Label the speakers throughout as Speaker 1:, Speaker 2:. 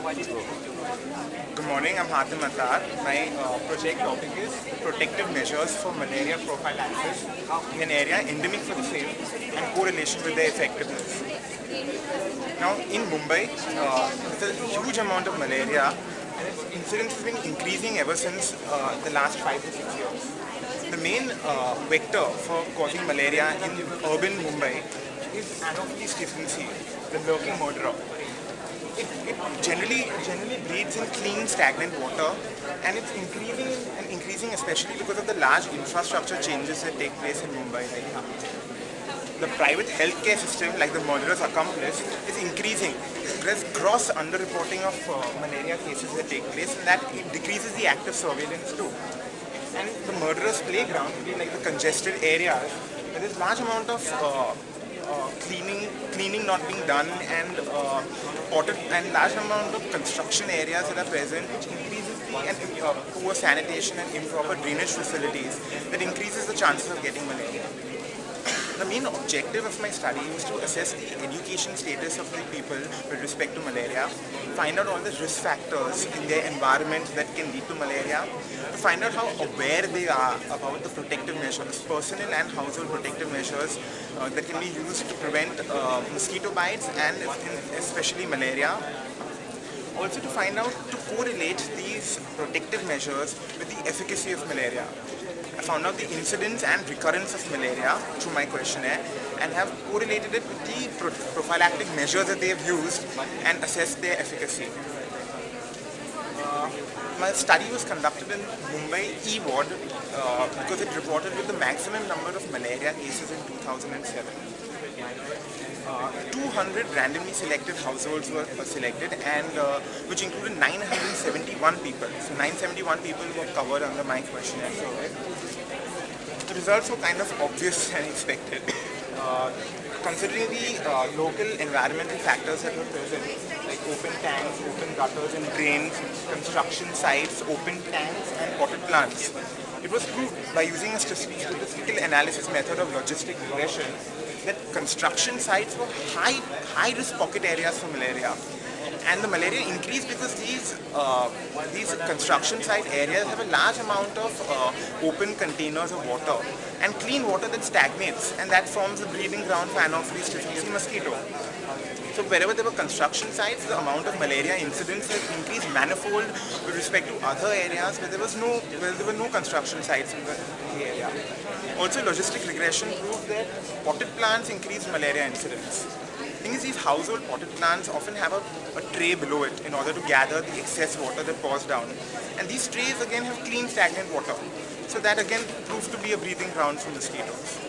Speaker 1: Good morning, I'm Hatem Attar. My project topic is protective measures for malaria prophylaxis in an area endemic for the same and correlation with their effectiveness. Now, in Mumbai, there's a huge amount of malaria and its incidence has been increasing ever since the last 5 to 6 years. The main vector for causing malaria in urban Mumbai is Anopheles stephensi, the lurking murderer. It generally breeds in clean, stagnant water, and it's increasing especially because of the large infrastructure changes that take place in Mumbai right now. The private healthcare system, like the murderer's accomplice, is increasing. There's gross underreporting of malaria cases that take place, and that it decreases the active surveillance too. And the murderer's playground, like the congested areas, where there's large amount of cleaning not being done, and large amount of construction areas that are present, which increases the poor sanitation and improper drainage facilities, that increases the chances of getting malaria. The main objective of my study was to assess the education status of the people with respect to malaria, find out all the risk factors in their environment that can lead to malaria, to find out how aware they are about the protective measures, personal and household protective measures that can be used to prevent mosquito bites and especially malaria. Also to find out to correlate these protective measures with the efficacy of malaria. I found out the incidence and recurrence of malaria through my questionnaire and have correlated it with the prophylactic measures that they have used and assessed their efficacy. My study was conducted in Mumbai E-Ward because it reported with the maximum number of malaria cases in 2007. 200 randomly selected households were selected, and which included 971 people. So 971 people were covered under my questionnaire survey. The results were kind of obvious and expected. Considering the local environmental factors that were present, like open tanks, open gutters and drains, construction sites, open tanks and potted plants, it was proved by using a statistical analysis method of logistic regression that construction sites were high risk pocket areas for malaria. And the malaria increased because these construction site areas have a large amount of open containers of water and clean water that stagnates, and that forms the breeding ground for Anopheles stephensi mosquito. So wherever there were construction sites, the amount of malaria incidence has increased manifold with respect to other areas where there were no construction sites in the area. Also, logistic regression proved that potted plants increase malaria incidence. The thing is, these household potted plants often have a tray below it in order to gather the excess water that pours down. And these trays again have clean, stagnant water. So that again proved to be a breeding ground for mosquitoes.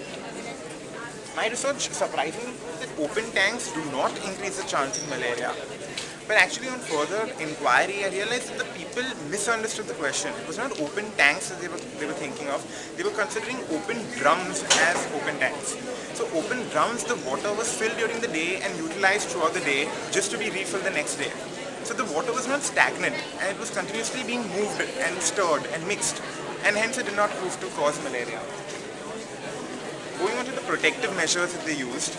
Speaker 1: My research surprisingly proved that open tanks do not increase the chance of malaria. But actually on further inquiry, I realized that the people misunderstood the question. It was not open tanks that they were thinking of. They were considering open drums as open tanks. So open drums, the water was filled during the day and utilized throughout the day just to be refilled the next day. So the water was not stagnant, and it was continuously being moved and stirred and mixed, and hence it did not prove to cause malaria. Going on to the protective measures that they used.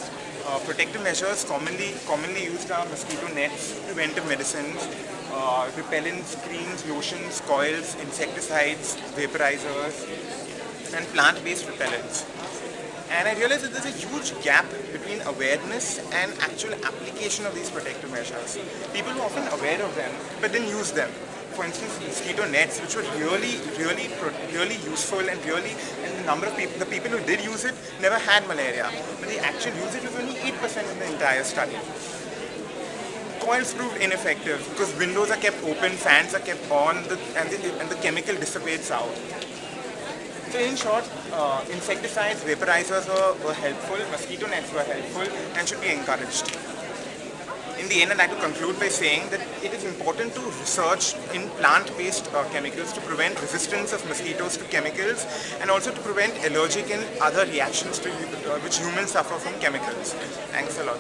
Speaker 1: Protective measures commonly used are mosquito nets, preventive medicines, repellents, creams, lotions, coils, insecticides, vaporizers, and plant-based repellents. And I realized that there's a huge gap between awareness and actual application of these protective measures. People were often aware of them, but didn't use them. For instance, mosquito nets, which were really useful, and the people who did use it never had malaria, but the actual usage was only 8% in the entire study. Coils proved ineffective because windows are kept open, fans are kept on, and the chemical dissipates out. So in short, insecticides, vaporizers were helpful, mosquito nets were helpful and should be encouraged. In the end, I'd like to conclude by saying that it is important to research in plant-based chemicals to prevent resistance of mosquitoes to chemicals, and also to prevent allergic and other reactions to which humans suffer from chemicals. Thanks a lot.